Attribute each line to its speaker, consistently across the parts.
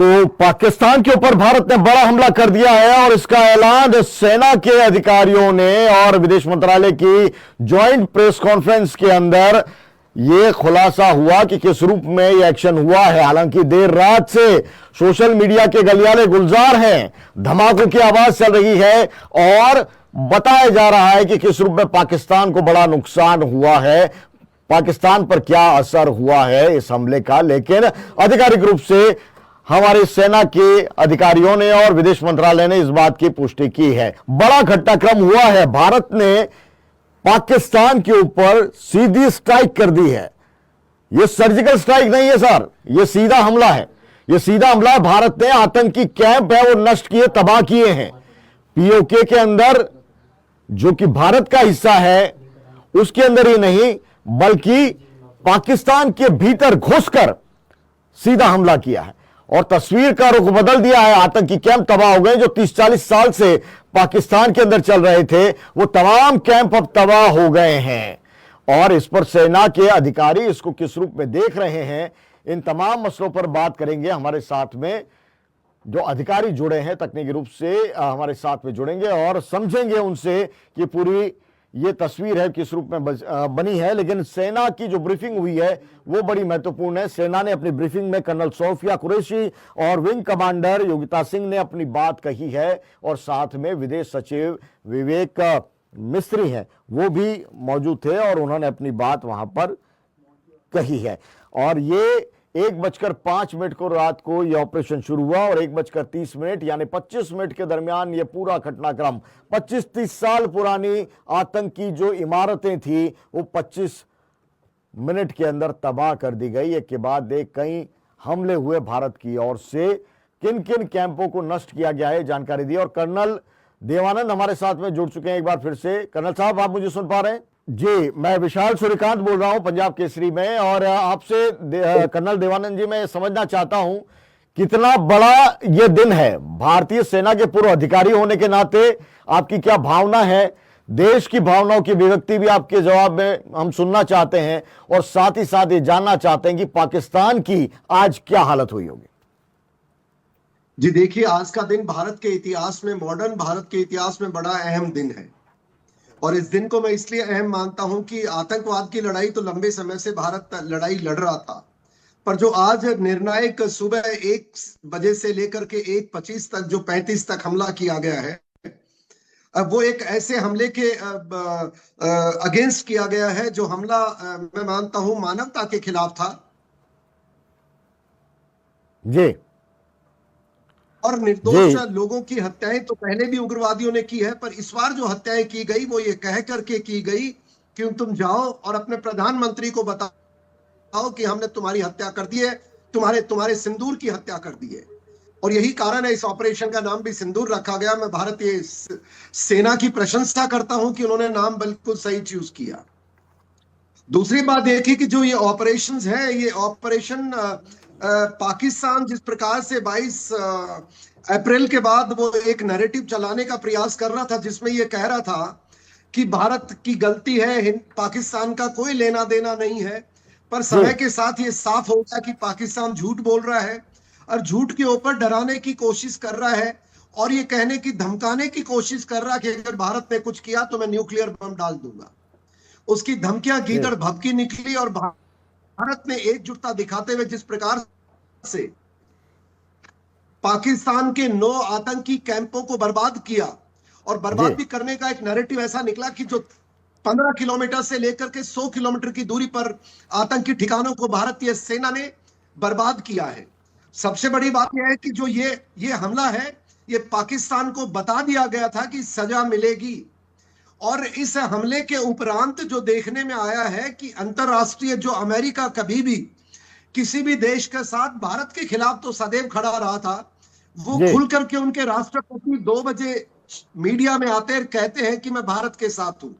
Speaker 1: तो पाकिस्तान के ऊपर भारत ने बड़ा हमला कर दिया है और इसका ऐलान सेना के अधिकारियों ने और विदेश मंत्रालय की ज्वाइंट प्रेस कॉन्फ्रेंस के अंदर यह खुलासा हुआ कि किस रूप में यह एक्शन हुआ है। हालांकि देर रात से सोशल मीडिया के गलियारे गुलजार हैं, धमाकों की आवाज चल रही है और बताया जा रहा है कि किस रूप में पाकिस्तान को बड़ा नुकसान हुआ है, पाकिस्तान पर क्या असर हुआ है इस हमले का। लेकिन आधिकारिक रूप से हमारी सेना के अधिकारियों ने और विदेश मंत्रालय ने इस बात की पुष्टि की है। बड़ा घटनाक्रम हुआ है, भारत ने पाकिस्तान के ऊपर सीधी स्ट्राइक कर दी है। यह सर्जिकल स्ट्राइक नहीं है सर, यह सीधा हमला है। यह सीधा हमला है। भारत ने आतंकी कैंप है वो नष्ट किए, तबाह किए हैं। पीओके के अंदर जो कि भारत का हिस्सा है उसके अंदर ही नहीं बल्कि पाकिस्तान के भीतर घुसकर सीधा हमला किया है और तस्वीर का रुख बदल दिया है। आतंकी कैंप तबाह हो गए जो 30-40 साल से पाकिस्तान के अंदर चल रहे थे, वो तमाम कैंप अब तबाह हो गए हैं और इस पर सेना के अधिकारी इसको किस रूप में देख रहे हैं, इन तमाम मसलों पर बात करेंगे। हमारे साथ में जो अधिकारी जुड़े हैं तकनीकी रूप से हमारे साथ में जुड़ेंगे और समझेंगे उनसे कि पूरी ये तस्वीर है किस रूप में बनी है। लेकिन सेना की जो ब्रीफिंग हुई है वो बड़ी महत्वपूर्ण है। सेना ने अपनी ब्रीफिंग में कर्नल सोफिया कुरैशी और विंग कमांडर योगिता सिंह ने अपनी बात कही है और साथ में विदेश सचिव विवेक मिस्त्री हैं, वो भी मौजूद थे और उन्होंने अपनी बात वहां पर कही है। और ये 1:05 को रात को यह ऑपरेशन शुरू हुआ और 1:30 यानी 25 मिनट के दरमियान यह पूरा घटनाक्रम 25-30 साल पुरानी आतंकी जो इमारतें थी वो 25 मिनट के अंदर तबाह कर दी गई। एक के बाद एक कई हमले हुए भारत की ओर से। किन किन कैंपों को नष्ट किया गया है जानकारी दी और कर्नल देवानंद हमारे साथ में जुड़ चुके हैं एक बार फिर से। कर्नल साहब, आप मुझे सुन पा रहे हैं? जी, मैं विशाल सूर्यकांत बोल रहा हूं पंजाब केसरी में और आपसे कर्नल देवानंद जी मैं समझना चाहता हूं कितना बड़ा यह दिन है भारतीय सेना के पूर्व अधिकारी होने के नाते। आपकी क्या भावना है? देश की भावनाओं की अभिव्यक्ति भी आपके जवाब में हम सुनना चाहते हैं और साथ ही साथ ये जानना चाहते हैं कि पाकिस्तान की आज क्या हालत हुई होगी।
Speaker 2: जी देखिए, आज का दिन भारत के इतिहास में, मॉडर्न भारत के इतिहास में बड़ा अहम दिन है और इस दिन को मैं इसलिए अहम मानता हूं कि आतंकवाद की लड़ाई तो लंबे समय से भारत लड़ाई लड़ रहा था, पर जो आज निर्णायक सुबह 1 बजे से लेकर के 1:25 तक जो 35 तक हमला किया गया है, अब वो एक ऐसे हमले के अगेंस्ट किया गया है जो हमला मैं मानता हूं मानवता के खिलाफ था
Speaker 1: जी।
Speaker 2: और निर्दोष लोगों की हत्याएं तो पहले भी उग्रवादियों ने की है, पर इस बार जो हत्याएं की गई वो ये कह करके की गई कि तुम जाओ और अपने प्रधानमंत्री को बताओ कि हमने तुम्हारी हत्या कर दी है, तुम्हारे सिंदूर की हत्या कर दी है। और यही कारण है इस ऑपरेशन का नाम भी सिंदूर रखा गया। मैं भारतीय सेना की प्रशंसा करता हूं कि उन्होंने नाम बिल्कुल सही चूज किया। दूसरी बात देखिए कि जो ये ऑपरेशंस है, ये ऑपरेशन पाकिस्तान जिस प्रकार से 22 अप्रैल के बाद वो एक नैरेटिव चलाने का प्रयास कर रहा था जिसमें ये कह रहा था कि भारत की गलती है, पाकिस्तान का कोई लेना देना नहीं है, पर समय के साथ ये साफ हो गया कि पाकिस्तान झूठ बोल रहा है और झूठ के ऊपर डराने की कोशिश कर रहा है और ये कहने की धमकाने की कोशिश कर रहा है कि अगर भारत ने कुछ किया तो मैं न्यूक्लियर बम डाल दूंगा। उसकी धमकियां गीदड़ भभकी निकली और भारत ने एकजुटता दिखाते हुए जिस प्रकार से पाकिस्तान के 9 आतंकी कैंपों को बर्बाद किया और बर्बाद भी करने का एक नैरेटिव ऐसा निकला कि जो 15 किलोमीटर से लेकर के 100 किलोमीटर की दूरी पर आतंकी ठिकानों को भारतीय सेना ने बर्बाद किया है। सबसे बड़ी बात यह है कि जो ये हमला है, ये पाकिस्तान को बता दिया गया था कि सजा मिलेगी और इस हमले के उपरांत जो देखने में आया है कि अंतरराष्ट्रीय जो अमेरिका कभी भी किसी भी देश के साथ भारत के खिलाफ तो सदैव खड़ा रहा था, वो खुल करके उनके राष्ट्रपति 2 बजे मीडिया में आते हैं, कहते हैं कि मैं भारत के साथ हूं।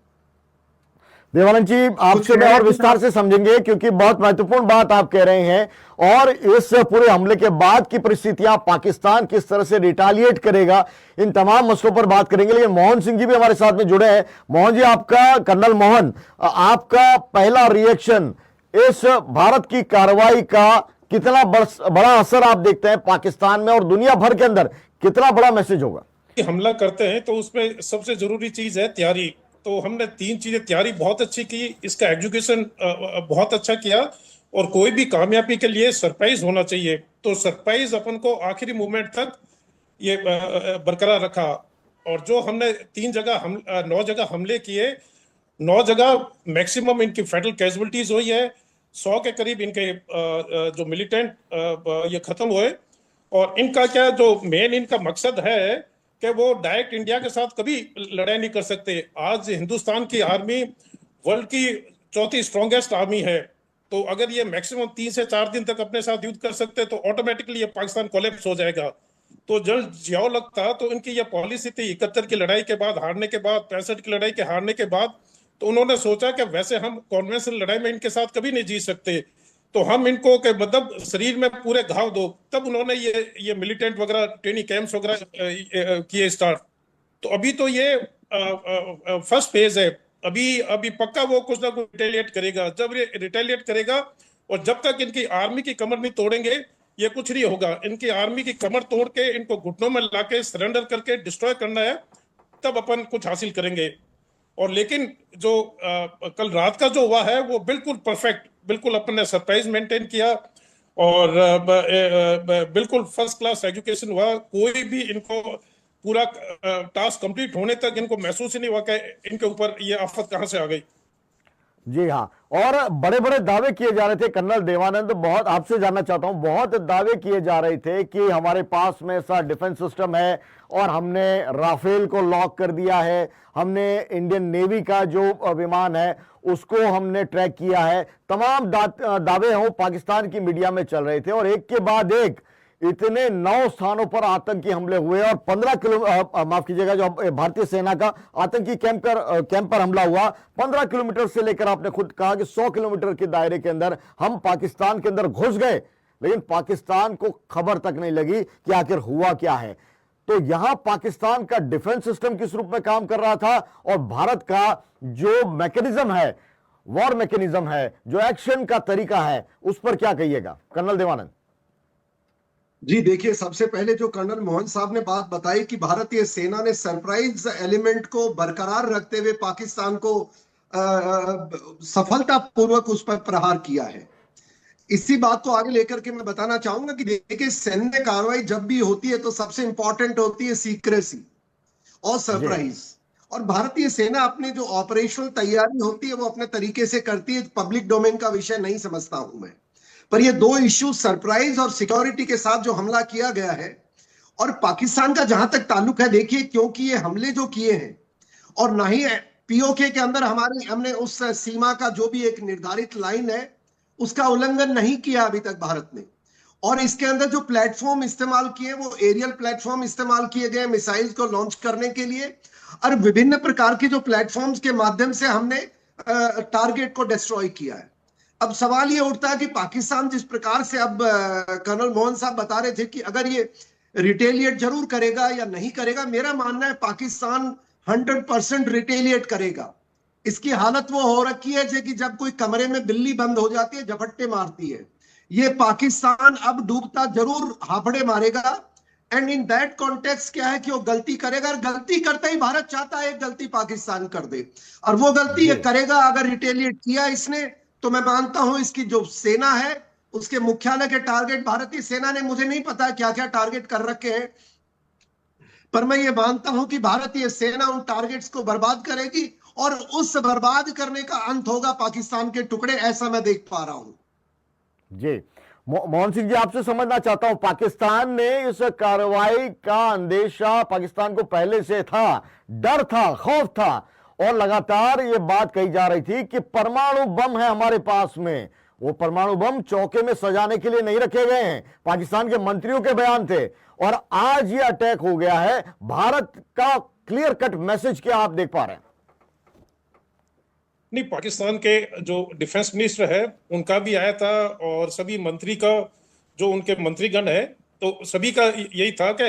Speaker 1: देवानंद जी, आपसे मैं और विस्तार से समझेंगे क्योंकि बहुत महत्वपूर्ण बात आप कह रहे हैं और इस पूरे हमले के बाद की परिस्थितियां, पाकिस्तान किस तरह से रिटालिएट करेगा, इन तमाम मसलों पर बात करेंगे। लेकिन मोहन सिंह जी भी हमारे साथ में जुड़े हैं। मोहन जी, आपका, कर्नल मोहन, आपका पहला रिएक्शन इस भारत की कार्रवाई का कितना बड़ा असर आप देखते हैं पाकिस्तान में और दुनिया भर के अंदर, कितना बड़ा मैसेज होगा?
Speaker 3: हमला करते हैं तो उसमें सबसे जरूरी चीज है तैयारी। तो हमने 3 चीजें, तैयारी बहुत अच्छी की, इसका एजुकेशन बहुत अच्छा किया, और कोई भी कामयाबी के लिए सरप्राइज होना चाहिए। तो सरप्राइज अपन को आखिरी मोमेंट तक ये बरकरार रखा। और जो हमने 9 जगह हमले किए, 9 जगह मैक्सिमम इनकी फेटल कैजुअलिटीज हुई है। 100 के करीब इनके जो मिलिटेंट ये खत्म हुए। और इनका क्या, जो मेन इनका मकसद है कि वो डायरेक्ट इंडिया के साथ कभी लड़ाई नहीं कर सकते। आज हिंदुस्तान की आर्मी वर्ल्ड की 4थी स्ट्रॉन्गेस्ट आर्मी है। तो अगर ये मैक्सिमम 3 से 4 दिन तक अपने साथ युद्ध कर सकते तो ऑटोमेटिकली ये पाकिस्तान कोलैप्स हो जाएगा। तो जब जियाओ लगता तो इनकी ये पॉलिसी थी 71 की लड़ाई के बाद हारने के बाद, 65 की लड़ाई के हारने के बाद, तो उन्होंने सोचा कि वैसे हम कॉन्वेंशनल लड़ाई में इनके साथ कभी नहीं जीत सकते, तो हम इनको के मतलब शरीर में पूरे घाव दो। तब उन्होंने ये मिलिटेंट वगैरह ट्रेनिंग कैंप्स वगैरह किए स्टार्ट। तो अभी तो ये फर्स्ट फेज है। अभी पक्का वो कुछ ना कुछ रिटेलिएट करेगा। जब ये रिटेलिएट करेगा और जब तक इनकी आर्मी की कमर नहीं तोड़ेंगे ये कुछ नहीं होगा। इनकी आर्मी की कमर तोड़ के इनको घुटनों में लाके सरेंडर करके डिस्ट्रॉय करना है, तब अपन कुछ हासिल करेंगे। और लेकिन जो कल रात का जो हुआ है वो बिल्कुल परफेक्ट, बिल्कुल अपन ने सरप्राइज मेंटेन किया और बिल्कुल फर्स्ट क्लास एजुकेशन हुआ। कोई भी इनको पूरा टास्क कंप्लीट होने तक इनको महसूस ही नहीं हुआ कि इनके ऊपर ये आफत कहां से आ गई।
Speaker 1: जी हाँ, और बड़े बड़े दावे किए जा रहे थे कर्नल देवानंद, बहुत आपसे जानना चाहता हूं, बहुत दावे किए जा रहे थे कि हमारे पास में ऐसा डिफेंस सिस्टम है और हमने राफेल को लॉक कर दिया है, हमने इंडियन नेवी का जो विमान है उसको हमने ट्रैक किया है। तमाम दावे हो पाकिस्तान की मीडिया में चल रहे थे और एक के बाद एक इतने 9 स्थानों पर आतंकी हमले हुए और 15 किलो माफ कीजिएगा, जो भारतीय सेना का आतंकी कैंप पर हमला हुआ 15 किलोमीटर से लेकर आपने खुद कहा कि 100 किलोमीटर के दायरे के अंदर हम पाकिस्तान के अंदर घुस गए, लेकिन पाकिस्तान को खबर तक नहीं लगी कि आखिर हुआ क्या है। तो यहां पाकिस्तान का डिफेंस सिस्टम किस रूप में काम कर रहा था और भारत का जो मैकेनिज्म है, वॉर मैकेनिज्म है, जो एक्शन का तरीका है, उस पर क्या कहिएगा कर्नल देवानंद?
Speaker 2: जी देखिए, सबसे पहले जो कर्नल मोहन साहब ने बात बताई कि भारतीय सेना ने सरप्राइज एलिमेंट को बरकरार रखते हुए पाकिस्तान को सफलतापूर्वक उस पर प्रहार किया है, इसी बात को आगे लेकर के मैं बताना चाहूंगा कि देखिए, सैन्य कार्रवाई जब भी होती है तो सबसे इंपॉर्टेंट होती है सीक्रेसी और सरप्राइज। और भारतीय सेना अपने जो ऑपरेशनल तैयारी होती है वो अपने तरीके से करती है, पब्लिक डोमेन का विषय नहीं समझता हूं मैं। पर ये 2 इश्यू, सरप्राइज और सिक्योरिटी के साथ जो हमला किया गया है, और पाकिस्तान का जहां तक ताल्लुक है, देखिए क्योंकि ये हमले जो किए हैं और ना ही पीओके के अंदर हमने उस सीमा का जो भी एक निर्धारित लाइन है उसका उल्लंघन नहीं किया अभी तक भारत ने। और इसके अंदर जो प्लेटफॉर्म इस्तेमाल किए वो एरियल प्लेटफॉर्म इस्तेमाल किए गए मिसाइल्स को लॉन्च करने के लिए, और विभिन्न प्रकार के जो प्लेटफॉर्म्स के माध्यम से हमने टारगेट को डिस्ट्रॉय किया है। अब सवाल ये उठता है कि पाकिस्तान जिस प्रकार से, अब कर्नल मोहन साहब बता रहे थे कि अगर ये रिटेलिएट जरूर करेगा या नहीं करेगा, मेरा मानना है पाकिस्तान 100% रिटेलिएट करेगा। इसकी हालत वो हो रखी है कि जब कोई कमरे में बिल्ली बंद हो जाती है झपट्टे मारती है, ये पाकिस्तान अब डूबता जरूर हाफड़े मारेगा। एंड इन दैट कॉन्टेक्स्ट क्या है कि वो गलती करेगा, और गलती करते ही भारत चाहता है एक गलती पाकिस्तान कर दे, और वो गलती ये करेगा। अगर रिटेलिएट किया इसने तो मैं मानता हूं इसकी जो सेना है उसके मुख्यालय के टारगेट, भारतीय सेना ने, मुझे नहीं पता क्या क्या टारगेट कर रखे हैं, पर मैं ये मानता हूं कि भारतीय सेना उन टारगेट्स को बर्बाद करेगी और उस बर्बाद करने का अंत होगा पाकिस्तान के टुकड़े, ऐसा मैं देख पा रहा हूं।
Speaker 1: जी मोहन सिंह जी, आपसे समझना चाहता हूं, पाकिस्तान ने इस कार्रवाई का अंदेशा पाकिस्तान को पहले से था, डर था, खौफ था, और लगातार ये बात कही जा रही थी कि परमाणु बम है हमारे पास में। वो परमाणु बम चौके में सजाने के लिए नहीं रखे गए हैं, पाकिस्तान के मंत्रियों के बयान थे, और आज ये अटैक हो गया है। भारत का क्लियर कट मैसेज क्या आप देख पा रहे हैं?
Speaker 3: नहीं, पाकिस्तान के जो डिफेंस मिनिस्टर है उनका भी आया था, और सभी मंत्री का, जो उनके मंत्रीगण है, तो सभी का यही था कि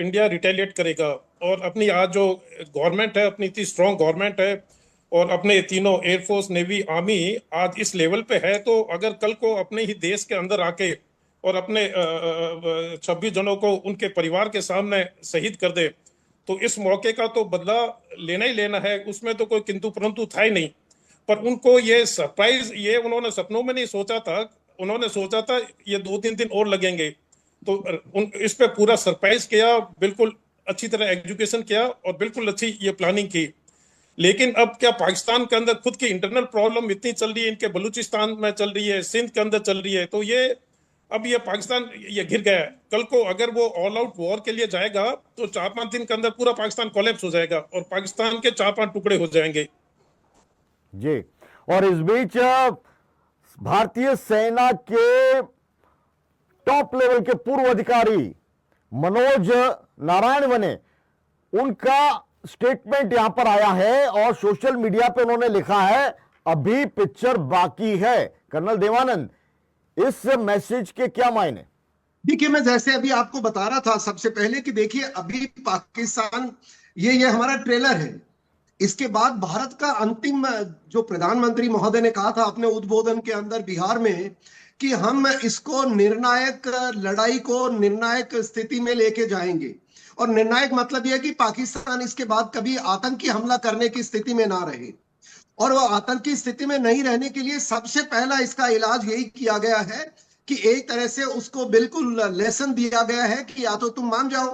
Speaker 3: इंडिया रिटेलिएट करेगा। और अपनी आज जो गवर्नमेंट है, अपनी इतनी स्ट्रॉन्ग गवर्नमेंट है, और अपने तीनों एयरफोर्स, नेवी, आर्मी आज इस लेवल पे है, तो अगर कल को अपने ही देश के अंदर आके और अपने 26 जनों को उनके परिवार के सामने शहीद कर दे, तो इस मौके का तो बदला लेना ही लेना है, उसमें तो कोई किंतु परंतु था ही नहीं। पर उनको ये सरप्राइज, ये उन्होंने सपनों में नहीं सोचा था, उन्होंने सोचा था ये 2-3 दिन और लगेंगे, तो इस पे पूरा सरप्राइज किया, बिल्कुल अच्छी तरह एजुकेशन किया और बिल्कुल अच्छी ये प्लानिंग की। लेकिन अब क्या पाकिस्तान के अंदर खुद की इंटरनल प्रॉब्लम इतनी चल रही है, इनके बलूचिस्तान में चल रही है, सिंध के अंदर चल रही है, तो ये अब ये पाकिस्तान ये घिर गया है। कल को अगर वो ऑल आउट वॉर के लिए जाएगा तो 4-5 दिन के अंदर पूरा पाकिस्तान कोलैप्स हो जाएगा और पाकिस्तान के 4-5 टुकड़े हो जाएंगे।
Speaker 1: जी, और इस बीच भारतीय सेना के टॉप लेवल के पूर्व अधिकारी मनोज नारायण वने, उनका स्टेटमेंट यहां पर आया है और सोशल मीडिया पे उन्होंने लिखा है अभी पिक्चर बाकी है। कर्नल देवानंद, इस मैसेज के क्या मायने?
Speaker 2: देखिए, मैं जैसे अभी आपको बता रहा था सबसे पहले कि देखिए अभी पाकिस्तान, ये हमारा ट्रेलर है। इसके बाद भारत का अंतिम, जो प्रधानमंत्री महोदय ने कहा था अपने उद्बोधन के अंदर बिहार में, कि हम इसको निर्णायक लड़ाई को निर्णायक स्थिति में लेके जाएंगे। और निर्णायक मतलब यह कि पाकिस्तान इसके बाद कभी आतंकी हमला करने की स्थिति में ना रहे। और वो आतंकी स्थिति में नहीं रहने के लिए सबसे पहला इसका इलाज यही किया गया है कि एक तरह से उसको बिल्कुल लेसन दिया गया है कि या तो तुम मान जाओ,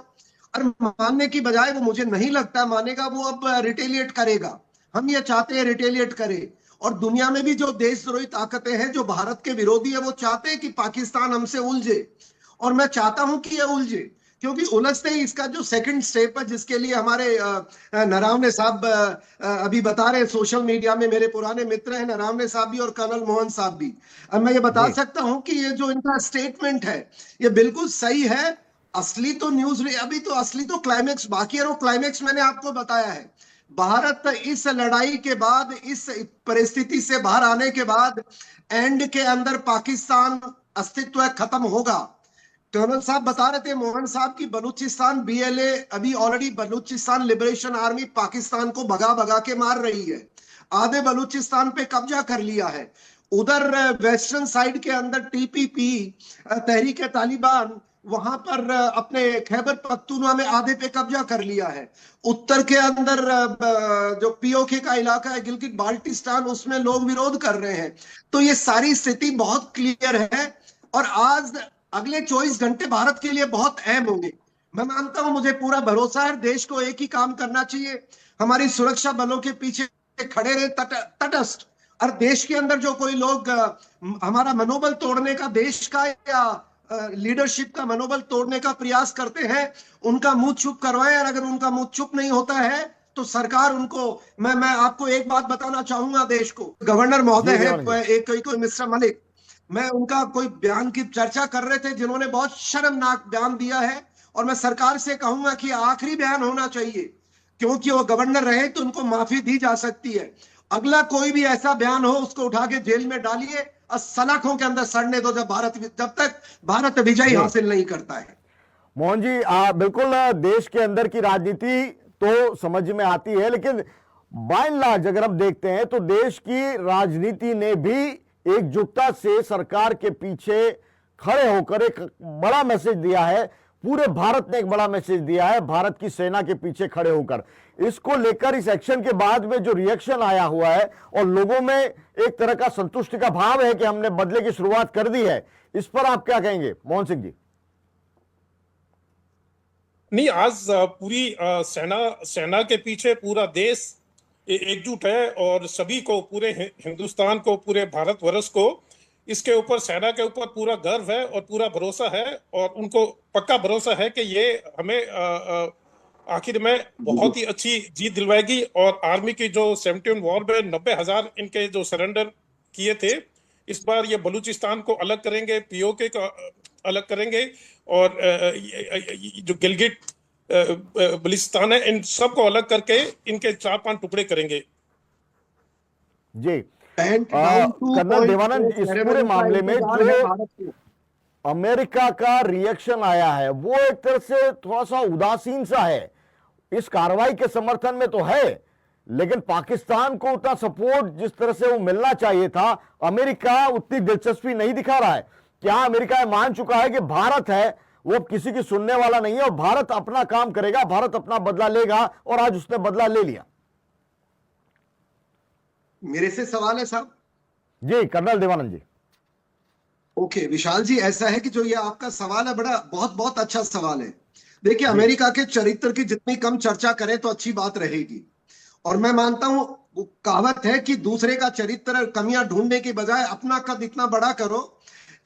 Speaker 2: और मानने की बजाय, वो मुझे नहीं लगता मानेगा, वो अब रिटेलिएट करेगा। हम ये चाहते हैं रिटेलिएट करे। और दुनिया में भी जो देशद्रोही ताकतें हैं जो भारत के विरोधी है, वो चाहते हैं कि पाकिस्तान हमसे उलझे। और मैं चाहता हूं कि ये उलझे, क्योंकि उलझते ही इसका जो सेकंड स्टेप है, जिसके लिए हमारे नरावने साहब अभी बता रहे हैं सोशल मीडिया में, मेरे पुराने मित्र हैं नरावने साहब भी और कर्नल मोहन साहब भी, अब मैं ये बता सकता हूं कि ये जो इनका स्टेटमेंट है ये बिल्कुल सही है। असली तो न्यूज, अभी तो असली तो क्लाइमेक्स बाकी है। और क्लाइमेक्स मैंने आपको बताया है, भारत इस लड़ाई के बाद, इस परिस्थिति से बाहर आने के बाद, एंड के अंदर पाकिस्तान अस्तित्व खत्म होगा। कर्नल साहब बता रहे थे, मोहन साहब, की बलूचिस्तान BLA अभी already Balochistan liberation army Pakistan को भगा भगा के मार रही है। आधे बलूचिस्तान पे कब्जा कर लिया है। उधर वेस्टर्न साइड के अंदर TPP, तहरीक तालिबान, वहां पर अपने खैबर पख्तूनख्वा में आधे पे कब्जा कर लिया है। उत्तर के अंदर जो POK का इलाका है, गिलगित बाल्टिस्तान, उसमें लोग विरोध कर रहे हैं। तो ये सारी स्थिति बहुत क्लियर है। और आज अगले 24 घंटे भारत के लिए बहुत अहम होंगे। मैं मानता हूं, मुझे पूरा भरोसा है, देश को एक ही काम करना चाहिए, हमारी सुरक्षा बलों के पीछे खड़े रहे तटस्थ। और देश के अंदर जो कोई लोग हमारा मनोबल तोड़ने का, देश का या लीडरशिप का मनोबल तोड़ने का प्रयास करते हैं, उनका मुंह चुप करवाएं। और अगर उनका मुंह चुप नहीं होता है तो सरकार उनको, मैं आपको एक बात बताना चाहूंगा, देश को, गवर्नर महोदय है एक कोई मिस्टर मलिक, मैं उनका कोई बयान की चर्चा कर रहे थे जिन्होंने बहुत शर्मनाक बयान दिया है। और मैं सरकार से कहूंगा कि आखिरी बयान होना चाहिए, क्योंकि वो गवर्नर रहे तो उनको माफी दी जा सकती है। अगला कोई भी ऐसा बयान हो, उसको उठा के जेल में डालिए और सलाखों के अंदर सड़ने दो, जब तक भारत विजय हासिल नहीं करता है।
Speaker 1: मोहन जी, बिल्कुल, देश के अंदर की राजनीति तो समझ में आती है, लेकिन बाय एंड लार्ज अगर हम देखते हैं तो देश की राजनीति ने भी एकजुटता से सरकार के पीछे खड़े होकर एक बड़ा मैसेज दिया है। पूरे भारत ने एक बड़ा मैसेज दिया है भारत की सेना के पीछे खड़े होकर। इसको लेकर इस एक्शन के बाद में जो रिएक्शन आया हुआ है और लोगों में एक तरह का संतुष्टि का भाव है कि हमने बदले की शुरुआत कर दी है, इस पर आप क्या कहेंगे मोहन सिंह जी?
Speaker 3: नहीं, आज पूरी सेना के पीछे पूरा देश एकजुट है और सभी को, पूरे हिंदुस्तान को, पूरे भारतवर्ष को इसके ऊपर, सेना के ऊपर पूरा गर्व है और पूरा भरोसा है। और उनको पक्का भरोसा है कि ये हमें आखिर में बहुत ही अच्छी जीत दिलवाएगी। और आर्मी की जो 71 वॉर में 90,000 इनके जो सरेंडर किए थे, इस बार ये बलूचिस्तान को अलग करेंगे, POK को अलग करेंगे, और जो गिलगिट बलिस्तान है, इन सबको अलग करके इनके 4-5 टुकड़े करेंगे।
Speaker 1: जी, कर्नल देवानंद, इस पूरे मामले में जो अमेरिका का रिएक्शन आया है वो एक तरह से थोड़ा सा उदासीन सा है, इस कार्रवाई के समर्थन में तो है, लेकिन पाकिस्तान को उतना सपोर्ट जिस तरह से वो मिलना चाहिए था, अमेरिका उतनी दिलचस्पी नहीं दिखा रहा है। क्या अमेरिका ये मान चुका है कि भारत है वो अब किसी की सुनने वाला नहीं है और भारत अपना काम करेगा, भारत अपना बदला लेगा, और आज उसने बदला ले लिया?
Speaker 2: मेरे से सवाल है साहब?
Speaker 1: जी कर्नल देवानंद जी।
Speaker 2: ओके विशाल जी, ऐसा है कि जो ये आपका सवाल है बड़ा बहुत बहुत अच्छा सवाल है। देखिए, अमेरिका के चरित्र की जितनी कम चर्चा करें तो अच्छी बात रहेगी। और मैं मानता हूं, वो कहावत है कि दूसरे का चरित्र कमियां ढूंढने की बजाय अपना कद इतना बड़ा करो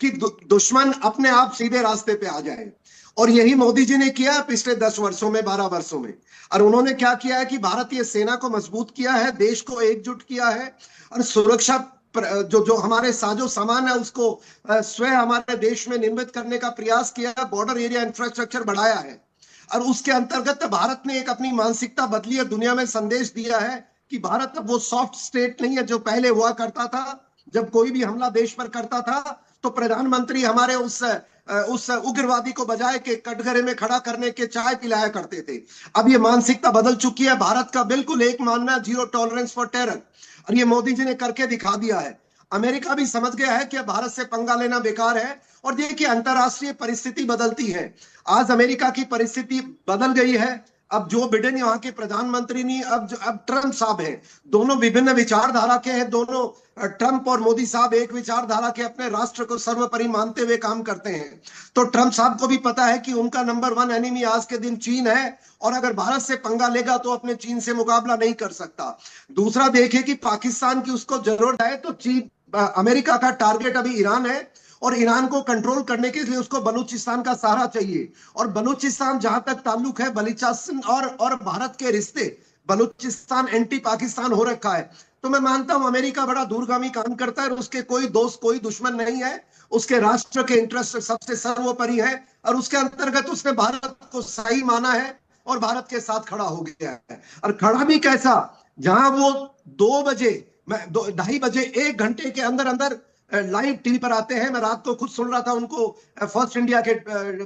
Speaker 2: कि दुश्मन अपने आप सीधे रास्ते पे आ जाए। और यही मोदी जी ने किया पिछले 10 वर्षों में, 12 वर्षों में। और उन्होंने क्या किया है कि भारतीय सेना को मजबूत किया है, देश को एकजुट किया है, और सुरक्षा जो हमारे साजो सामान है उसको स्वयं हमारे देश में निर्मित करने का प्रयास किया है, बॉर्डर एरिया इंफ्रास्ट्रक्चर बढ़ाया है। और उसके अंतर्गत भारत ने एक अपनी मानसिकता बदली और दुनिया में संदेश दिया है कि भारत अब वो सॉफ्ट स्टेट नहीं है जो पहले हुआ करता था। जब कोई भी हमला देश पर करता था तो प्रधानमंत्री हमारे उस उग्रवादी को बजाय के कटघरे में खड़ा करने के चाय पिलाया करते थे। अब ये मानसिकता बदल चुकी है। भारत का बिल्कुल एक मानना, जीरो टॉलरेंस फॉर टेरर, और ये मोदी जी ने करके दिखा दिया है। अमेरिका भी समझ गया है कि भारत से पंगा लेना बेकार है। और देखिए, अंतरराष्ट्रीय परिस्थिति बदलती है। आज अमेरिका की परिस्थिति बदल गई है। अब जो बिडेन वहां के प्रधानमंत्री नहीं, अब ट्रंप साहब हैं। दोनों विभिन्न विचारधारा के हैं। दोनों, ट्रंप और मोदी साहब एक विचारधारा के, अपने राष्ट्र को सर्वोपरि मानते हुए काम करते हैं। तो ट्रंप साहब को भी पता है कि उनका नंबर 1 एनिमी आज के दिन चीन है, और अगर भारत से पंगा लेगा तो अपने चीन से मुकाबला नहीं कर सकता। दूसरा, देखे कि पाकिस्तान की उसको जरूरत है तो चीन, अमेरिका का टारगेट अभी ईरान है, और ईरान को कंट्रोल करने के लिए उसको बलूचिस्तान का सहारा चाहिए। और बलूचिस्तान जहां तक ताल्लुक है, बलूचिस्तान और भारत के रिश्ते, बलूचिस्तान एंटी पाकिस्तान हो रखा है। तो मैं मानता हूं अमेरिका बड़ा दूरगामी काम करता है, और उसके कोई दोस्त, कोई दुश्मन नहीं है। उसके राष्ट्र के इंटरेस्ट सबसे सर्वोपरि है, और उसके अंतर्गत उसने भारत को सही माना है और भारत के साथ खड़ा हो गया है। और खड़ा भी कैसा, जहां वो 2 बजे, 2:30 बजे, 1 घंटे के अंदर अंदर लाइव टीवी पर आते हैं। मैं रात को खुद सुन रहा था उनको फर्स्ट इंडिया के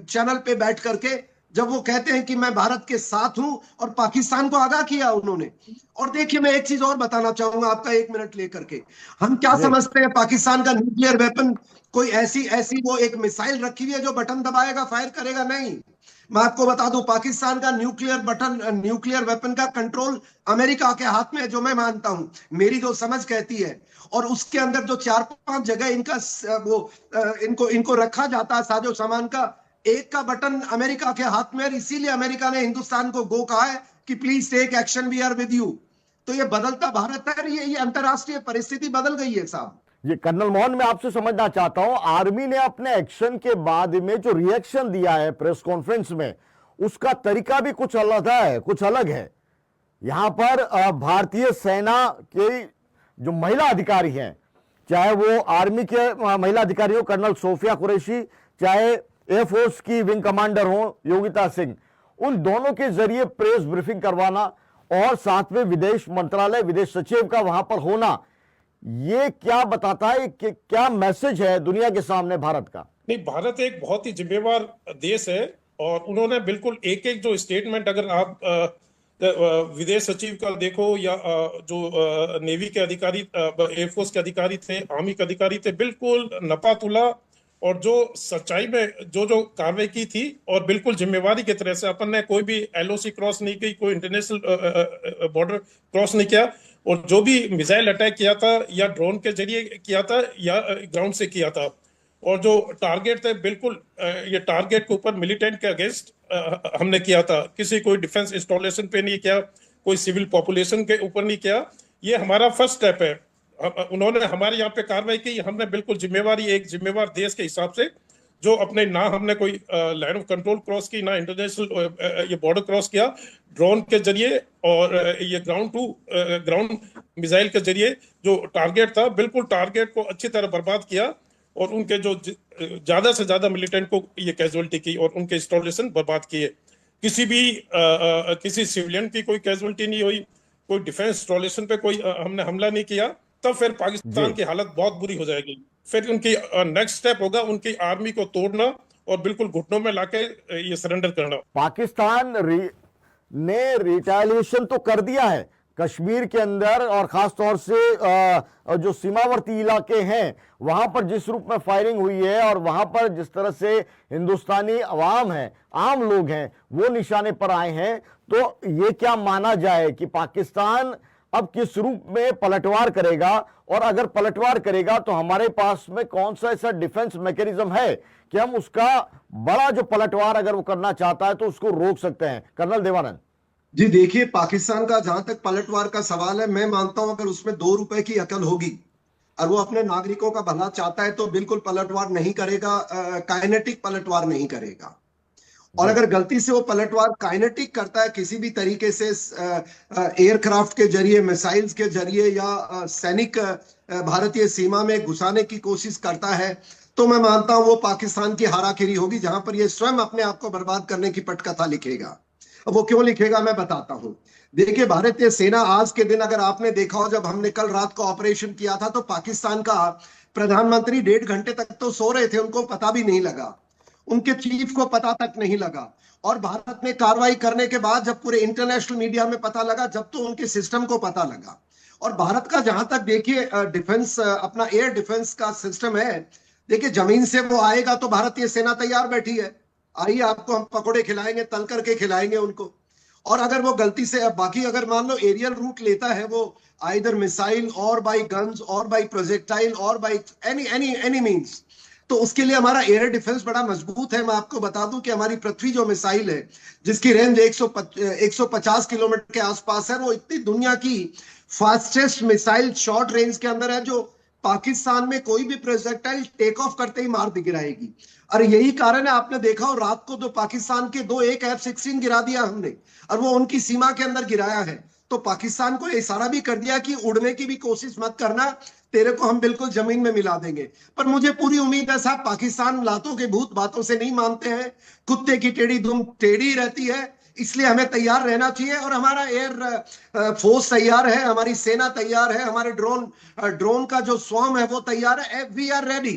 Speaker 2: चैनल पे बैठ करके, जब वो कहते हैं कि मैं भारत के साथ हूं, और पाकिस्तान को आगाह किया उन्होंने। और देखिए, मैं एक चीज और बताना चाहूंगा आपका 1 मिनट लेकर के। हम क्या समझते हैं पाकिस्तान का न्यूक्लियर वेपन, कोई ऐसी वो एक मिसाइल रखी हुई है जो बटन दबाएगा फायर करेगा? नहीं। मैं आपको बता दूं, पाकिस्तान का न्यूक्लियर वेपन का कंट्रोल अमेरिका के हाथ में है, जो मैं मानता हूं, मेरी जो समझ कहती है। और उसके अंदर जो 4-5 जगह इनका इनको रखा जाता है साजो सामान का, एक का बटन अमेरिका के हाथ में है। इसीलिए अमेरिका ने हिंदुस्तान को गो कहा है कि please take action, we are with you. तो ये बदलता भारत है, ये अंतरराष्ट्रीय परिस्थिति बदल गई है साहब।
Speaker 1: ये कर्नल मोहन, मैं आपसे समझना चाहता हूं, आर्मी ने अपने एक्शन के बाद में जो रिएक्शन दिया है प्रेस कॉन्फ्रेंस में, उसका तरीका भी कुछ अलग है, कुछ अलग है। यहां पर भारतीय सेना के जो महिला अधिकारी हैं, चाहे वो आर्मी के महिला अधिकारी हो कर्नल सोफिया कुरैशी, चाहे एयरफोर्स की विंग कमांडर हो योगिता सिंह, उन दोनों के जरिए प्रेस ब्रीफिंग करवाना, और साथ में विदेश मंत्रालय, विदेश सचिव का वहां पर होना, ये क्या बताता है कि क्या मैसेज है दुनिया के सामने भारत का?
Speaker 3: नहीं, भारत एक बहुत ही जिम्मेवार देश है, और उन्होंने बिल्कुल एक एक जो स्टेटमेंट, अगर आप विदेश सचिव का देखो, या जो नेवी के अधिकारी, एयरफोर्स के अधिकारी थे, आर्मी के अधिकारी थे, बिल्कुल नपातुला, और जो सच्चाई में जो कार्रवाई की थी, और बिल्कुल जिम्मेवारी की तरह से। अपन ने कोई भी एलओसी क्रॉस नहीं की, कोई इंटरनेशनल बॉर्डर क्रॉस नहीं किया, और जो भी मिसाइल अटैक किया था, या ड्रोन के जरिए किया था, या ग्राउंड से किया था, और जो टारगेट थे, बिल्कुल ये टारगेट के ऊपर मिलिटेंट के अगेंस्ट हमने किया था। किसी कोई डिफेंस इंस्टॉलेशन पे नहीं किया, कोई सिविल पॉपुलेशन के ऊपर नहीं किया। ये हमारा फर्स्ट स्टेप है। उन्होंने हमारे यहाँ पे कार्रवाई की, हमने बिल्कुल जिम्मेवारी, एक जिम्मेवार देश के हिसाब से, जो अपने, ना हमने कोई लाइन ऑफ कंट्रोल क्रॉस की, ना इंटरनेशनल ये बॉर्डर क्रॉस किया, ड्रोन के जरिए और ये ग्राउंड मिसाइल के जरिए जो टारगेट था, बिल्कुल टारगेट को अच्छी तरह बर्बाद किया, और उनके जो ज्यादा से ज्यादा मिलिटेंट को ये कैजुअलिटी की, और उनके इंस्टॉलेशन बर्बाद किए। किसी सिविलियन की कोई कैजुअलिटी नहीं हुई, कोई डिफेंस इंस्टॉलेशन पे कोई हमने हमला नहीं किया। तब फिर पाकिस्तान की हालत बहुत बुरी हो जाएगी। फिर उनकी नेक्स्ट स्टेप होगा उनकी आर्मी को तोड़ना, और बिल्कुल घुटनों में लाके ये सरेंडर करना।
Speaker 1: पाकिस्तान ने रिटेलिएशन तो कर दिया है, कश्मीर के अंदर और खास तौर से जो सीमावर्ती इलाके हैं वहां पर जिस रूप में फायरिंग हुई है और वहां पर जिस तरह से हिंदुस्तानी अवाम है, आम लोग हैं, वो निशाने पर आए हैं, तो ये क्या माना जाए कि पाकिस्तान अब किस रूप में पलटवार करेगा, और अगर पलटवार करेगा तो हमारे पास में कौन सा ऐसा डिफेंस मैकेनिज्म है कि हम उसका बड़ा जो पलटवार अगर वो करना चाहता है तो उसको रोक सकते हैं? कर्नल देवानंद
Speaker 2: जी देखिए, पाकिस्तान का जहां तक पलटवार का सवाल है, मैं मानता हूं अगर उसमें 2 रुपए की अकल होगी और वो अपने नागरिकों का भला चाहता है तो बिल्कुल पलटवार नहीं करेगा, काइनेटिक पलटवार नहीं करेगा। और अगर गलती से वो पलटवार काइनेटिक करता है किसी भी तरीके से, एयरक्राफ्ट के जरिए, मिसाइल्स के जरिए या सैनिक भारतीय सीमा में घुसाने की कोशिश करता है, तो मैं मानता हूं वो पाकिस्तान की हाराखिरी होगी, जहां पर ये स्वयं अपने आप को बर्बाद करने की पटकथा लिखेगा। अब वो क्यों लिखेगा मैं बताता हूं। देखिए, भारतीय सेना आज के दिन अगर आपने देखा हो, जब हमने कल रात को ऑपरेशन किया था तो पाकिस्तान का प्रधानमंत्री 1.5 घंटे तक तो सो रहे थे, उनको पता भी नहीं लगा, उनके चीफ को पता तक नहीं लगा। और भारत में कार्रवाई करने के बाद जब पूरे इंटरनेशनल मीडिया में पता लगा, जब तो उनके सिस्टम को पता लगा। और भारत का जहां तक देखिए डिफेंस, अपना एयर डिफेंस का सिस्टम है, देखिए जमीन से वो आएगा तो भारतीय सेना तैयार बैठी है, आइए आपको हम पकोड़े खिलाएंगे, तल करके खिलाएंगे उनको। और अगर वो गलती से, अब बाकी अगर मान लो एरियल रूट लेता है वो, आइदर मिसाइल और बाई गन्स और बाई प्रोजेक्टाइल और बाई एनी मींस, तो उसके लिए हमारा एयर डिफेंस बड़ा मजबूत है। मैं आपको बता दूं कि हमारी पृथ्वी जो मिसाइल है, जिसकी रेंज 150 किलोमीटर के आसपास है, वो इतनी दुनिया की फास्टेस्ट मिसाइल शॉर्ट रेंज के अंदर है, जो पाकिस्तान में कोई भी प्रोजेक्टाइल टेक ऑफ करते ही मार गिराएगी। और यही कारण है, आपने देखा हो रात को तो पाकिस्तान के 2 एक F-16 गिरा दिया हमने, और वो उनकी सीमा के अंदर गिराया है। तो पाकिस्तान को इशारा भी कर दिया कि उड़ने की भी कोशिश मत करना, तेरे को हम बिल्कुल जमीन में मिला देंगे। पर मुझे पूरी उम्मीद है साहब, पाकिस्तान लातों के भूत बातों से नहीं मानते हैं, कुत्ते की टेढ़ी दुम टेढ़ी रहती है, इसलिए हमें तैयार रहना चाहिए। और हमारा एयर फोर्स तैयार है, हमारी सेना तैयार है, हमारे ड्रोन का जो स्वाम है वो तैयार है। We are ready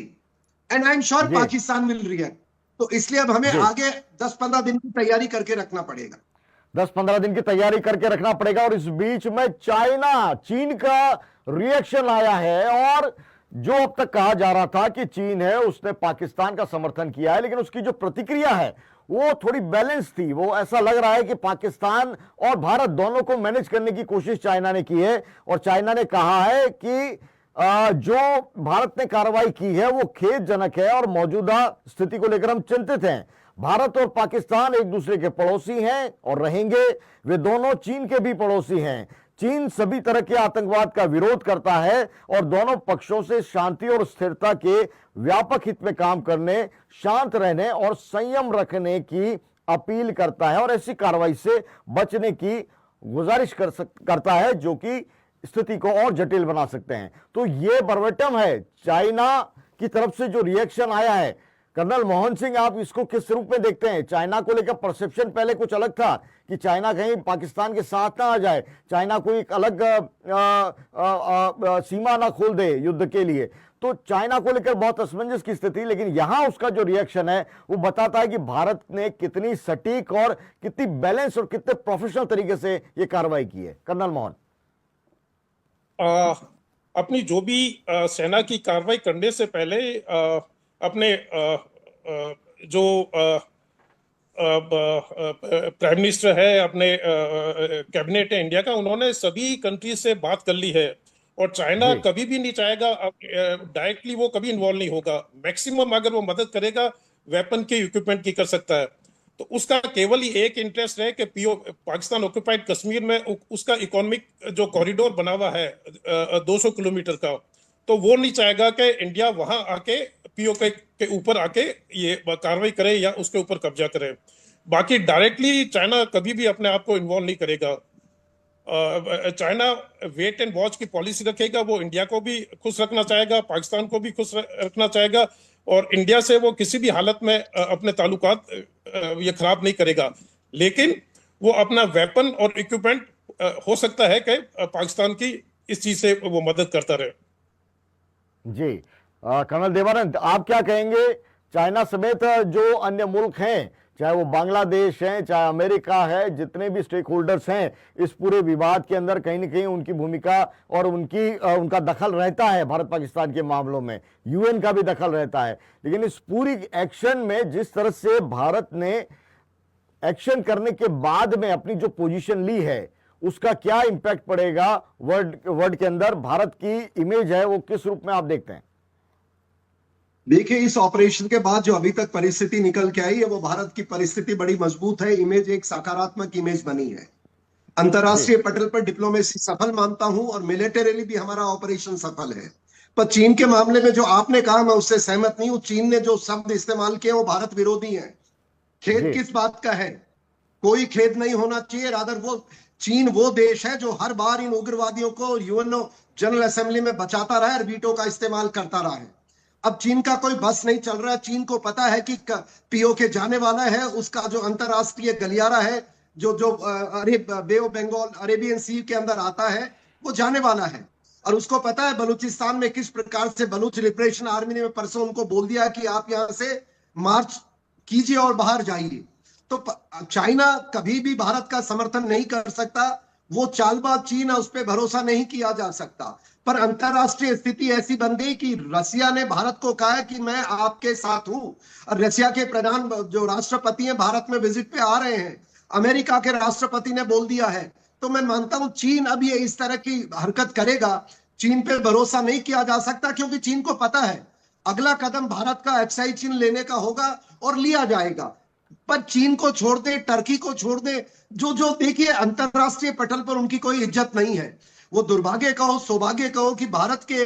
Speaker 2: and I am sure
Speaker 1: जी
Speaker 2: पाकिस्तान विल रिएक्ट। तो इसलिए अब हमें
Speaker 1: जी
Speaker 2: आगे 10-15 दिन की तैयारी करके रखना पड़ेगा।
Speaker 1: 10-15 दिन की तैयारी करके रखना पड़ेगा। और इस बीच में चीन का रिएक्शन आया है, और जो अब तक कहा जा रहा था कि चीन है उसने पाकिस्तान का समर्थन किया है, लेकिन उसकी जो प्रतिक्रिया है वो थोड़ी बैलेंस थी। वो ऐसा लग रहा है कि पाकिस्तान और भारत दोनों को मैनेज करने की कोशिश चाइना ने की है, और चाइना ने कहा है कि जो भारत ने कार्रवाई की है वो खेदजनक है और मौजूदा स्थिति को लेकर हम चिंतित हैं। भारत और पाकिस्तान एक दूसरे के पड़ोसी हैं और रहेंगे, वे दोनों चीन के भी पड़ोसी हैं। चीन सभी तरह के आतंकवाद का विरोध करता है और दोनों पक्षों से शांति और स्थिरता के व्यापक हित में काम करने, शांत रहने और संयम रखने की अपील करता है, और ऐसी कार्रवाई से बचने की गुजारिश करता है जो कि स्थिति को और जटिल बना सकते हैं। तो ये बरवटम है चाइना की तरफ से जो रिएक्शन आया है। कर्नल मोहन सिंह, आप इसको किस रूप में देखते हैं? चाइना को लेकर परसेप्शन पहले कुछ अलग था कि चाइना कहीं पाकिस्तान के साथ ना आ जाए, चाइना कोई एक अलग सीमा ना खोल दे युद्ध के लिए, तो चाइना को लेकर बहुत असमंजस की स्थिति। लेकिन यहां उसका जो रिएक्शन है वो बताता है कि भारत ने कितनी सटीक और कितनी बैलेंस और कितने प्रोफेशनल तरीके से ये कार्रवाई की है। कर्नल मोहन,
Speaker 3: अपनी जो भी सेना की कार्रवाई करने से पहले अपने जो प्राइम मिनिस्टर है, अपने कैबिनेट है इंडिया का, उन्होंने सभी कंट्रीज से बात कर ली है। और चाइना कभी भी नहीं चाहेगा, डायरेक्टली वो कभी इन्वॉल्व नहीं होगा। मैक्सिमम अगर वो मदद करेगा वेपन के इक्विपमेंट की कर सकता है। तो उसका केवल ही एक इंटरेस्ट है कि पाकिस्तान ऑक्युपाइड कश्मीर में उसका इकोनॉमिक जो कॉरिडोर बना हुआ है 200 किलोमीटर का, तो वो नहीं चाहेगा कि इंडिया वहां आके पीओके के ऊपर आके ये कार्रवाई करे या उसके ऊपर कब्जा करे। बाकी डायरेक्टली चाइना कभी भी अपने आप को इन्वॉल्व नहीं करेगा। चाइना वेट एंड वॉच की पॉलिसी रखेगा। वो इंडिया को भी खुश रखना चाहेगा, पाकिस्तान को भी खुश रखना चाहेगा, और इंडिया से वो किसी भी हालत में अपने ताल्लुकात ये खराब नहीं करेगा। लेकिन वो अपना वेपन और इक्विपमेंट हो सकता है कि पाकिस्तान की इस चीज से वो मदद करता रहे।
Speaker 1: जी कर्नल देवानंद, आप क्या कहेंगे? चाइना समेत जो अन्य मुल्क हैं चाहे वो बांग्लादेश है, चाहे अमेरिका है, जितने भी स्टेक होल्डर्स हैं इस पूरे विवाद के अंदर कहीं ना कहीं उनकी भूमिका और उनका दखल रहता है। भारत पाकिस्तान के मामलों में यूएन का भी दखल रहता है। लेकिन इस पूरी एक्शन में जिस तरह से भारत ने एक्शन करने के बाद में अपनी जो पोजीशन ली है, उसका क्या इंपैक्ट पड़ेगा वर्ल्ड के अंदर, भारत की इमेज है वो किस रूप में आप देखते हैं?
Speaker 2: देखिए, इस ऑपरेशन के बाद जो अभी तक परिस्थिति निकल के आई है, वो भारत की परिस्थिति बड़ी मजबूत है। इमेज एक सकारात्मक इमेज बनी है। अंतरराष्ट्रीय पटल पर डिप्लोमेसी सफल मानता हूं और मिलिटरीली भी हमारा ऑपरेशन सफल है। पर चीन के मामले में जो आपने कहा, मैं उससे सहमत नहीं हूं। चीन ने जो शब्द इस्तेमाल किए वो भारत विरोधी है। खेद किस बात का है? कोई खेद नहीं होना चाहिए। रादर चीन वो देश है जो हर बार इन उग्रवादियों को यूएन जनरल असेंबली में बचाता रहा है और वीटो का इस्तेमाल करता रहा है। अब चीन का कोई बस नहीं चल रहा है। चीन को पता है कि पीओके जाने वाला है। उसका जो अंतरराष्ट्रीय गलियारा है, जो बे ऑफ बंगाल, अरेबियन सी के अंदर आता है, वो जाने वाला है। और उसको पता है बलूचिस्तान में किस प्रकार से बलूच लिबरेशन आर्मी ने परसों उनको बोल दिया कि आप यहां से मार्च कीजिए और बाहर जाइए। तो चाइना कभी भी भारत का समर्थन नहीं कर सकता। वो चालबाज चीन है, उस पर भरोसा नहीं किया जा सकता। पर अंतरराष्ट्रीय स्थिति ऐसी बन गई कि रसिया ने भारत को कहा कि मैं आपके साथ हूं। और रसिया के प्रधान जो राष्ट्रपति हैं भारत में विजिट पे आ रहे हैं। अमेरिका के राष्ट्रपति ने बोल दिया है। तो मैं मानता हूं चीन अब ये इस तरह की हरकत करेगा। चीन पे भरोसा नहीं किया जा सकता, क्योंकि चीन को पता है अगला कदम भारत का एक्साइज चीन लेने का होगा और लिया जाएगा। पर चीन को छोड़ दे, टर्की को छोड़ दे, जो देखिए अंतरराष्ट्रीय पटल पर उनकी कोई इज्जत नहीं है। वो दुर्भाग्य कहो, सौभाग्य कहो कि भारत के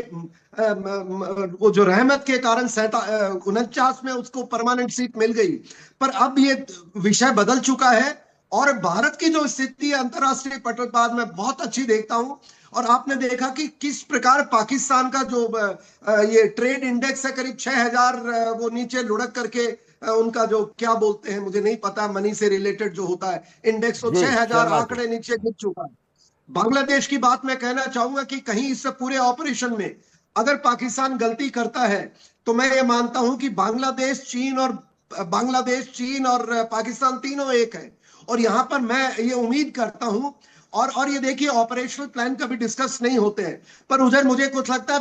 Speaker 2: वो जो रहमत के कारण 49 में उसको परमानेंट सीट मिल गई। पर अब ये विषय बदल चुका है और भारत की जो स्थिति है अंतरराष्ट्रीय पटल पर मैं बहुत अच्छी देखता हूं। और आपने देखा कि किस प्रकार पाकिस्तान का जो ये ट्रेड इंडेक्स है करीब 6000 वो नीचे लुढ़क करके उनका जो क्या बोलते हैं मुझे नहीं पता, मनी से रिलेटेड जो होता है इंडेक्स, तो 6000 आंकड़े नीचे गिर चुका है। बांग्लादेश की बात मैं कहना चाहूंगा कि कहीं इस पूरे ऑपरेशन में अगर पाकिस्तान गलती करता है तो मैं ये मानता हूं कि बांग्लादेश चीन और पाकिस्तान तीनों एक है। और यहां पर मैं ये उम्मीद करता हूं और ये देखिए ऑपरेशनल प्लान कभी डिस्कस नहीं होते हैं, पर उधर मुझे कुछ लगता है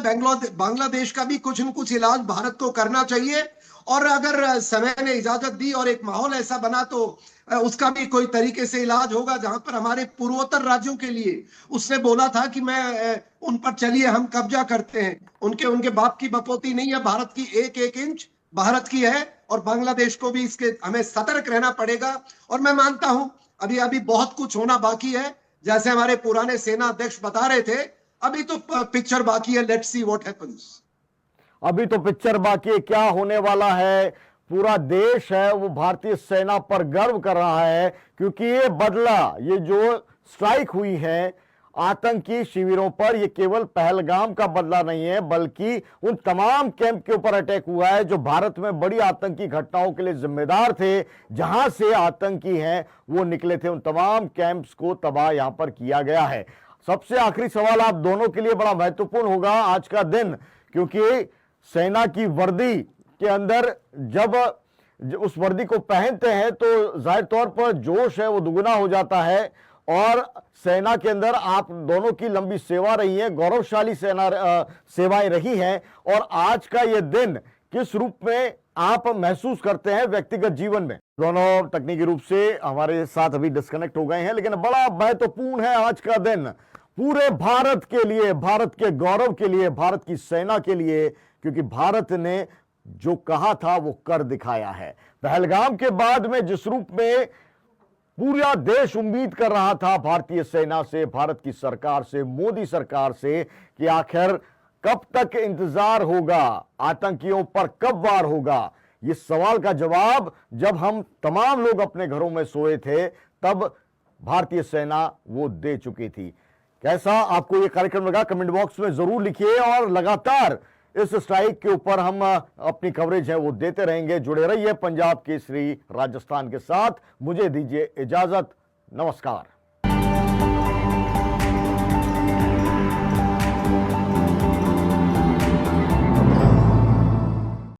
Speaker 2: बांग्लादेश का भी कुछ न कुछ इलाज भारत को करना चाहिए। और अगर समय ने इजाजत दी और एक माहौल ऐसा बना तो उसका भी कोई तरीके से इलाज होगा। जहां पर हमारे पूर्वोत्तर राज्यों के लिए उसने बोला था कि मैं उन पर चलिए हम कब्जा करते हैं। उनके बाप की बपोती नहीं है। भारत की एक एक इंच भारत की है और बांग्लादेश को भी इसके हमें सतर्क रहना पड़ेगा। और मैं मानता हूं अभी बहुत कुछ होना बाकी है। जैसे हमारे पुराने सेना अध्यक्ष बता रहे थे, अभी तो पिक्चर बाकी है। Let's see what happens.
Speaker 1: अभी तो पिक्चर बाकी है, क्या होने वाला है। पूरा देश है वो भारतीय सेना पर गर्व कर रहा है, क्योंकि ये बदला, ये जो स्ट्राइक हुई है आतंकी शिविरों पर, ये केवल पहलगाम का बदला नहीं है, बल्कि उन तमाम कैंप के ऊपर अटैक हुआ है जो भारत में बड़ी आतंकी घटनाओं के लिए जिम्मेदार थे। जहां से आतंकी हैं वो निकले थे, उन तमाम कैंप्स को तबाह यहां पर किया गया है। सबसे आखिरी सवाल आप दोनों के लिए बड़ा महत्वपूर्ण होगा आज का दिन, क्योंकि सेना की वर्दी के अंदर जब उस वर्दी को पहनते हैं तो जाहिर तौर पर जोश है वो दुगुना हो जाता है। और सेना के अंदर आप दोनों की लंबी सेवा रही है, गौरवशाली सेवाएं रही हैं। और आज का ये दिन किस रूप में आप महसूस करते हैं व्यक्तिगत जीवन में? दोनों तकनीकी रूप से हमारे साथ अभी डिस्कनेक्ट हो गए हैं, लेकिन बड़ा महत्वपूर्ण है आज का दिन पूरे भारत के लिए, भारत के गौरव के लिए, भारत की सेना के लिए, क्योंकि भारत ने जो कहा था वो कर दिखाया है। पहलगाम के बाद में जिस रूप में पूरा देश उम्मीद कर रहा था भारतीय सेना से, भारत की सरकार से, मोदी सरकार से, कि आखिर कब तक इंतजार होगा, आतंकियों पर कब वार होगा, ये सवाल का जवाब जब हम तमाम लोग अपने घरों में सोए थे तब भारतीय सेना वो दे चुकी थी। कैसा आपको ये कार्यक्रम लगा कमेंट बॉक्स में जरूर लिखिए, और लगातार इस स्ट्राइक के ऊपर हम अपनी कवरेज है वो देते रहेंगे। जुड़े रहिए पंजाब केसरी राजस्थान के साथ। मुझे दीजिए इजाजत, नमस्कार।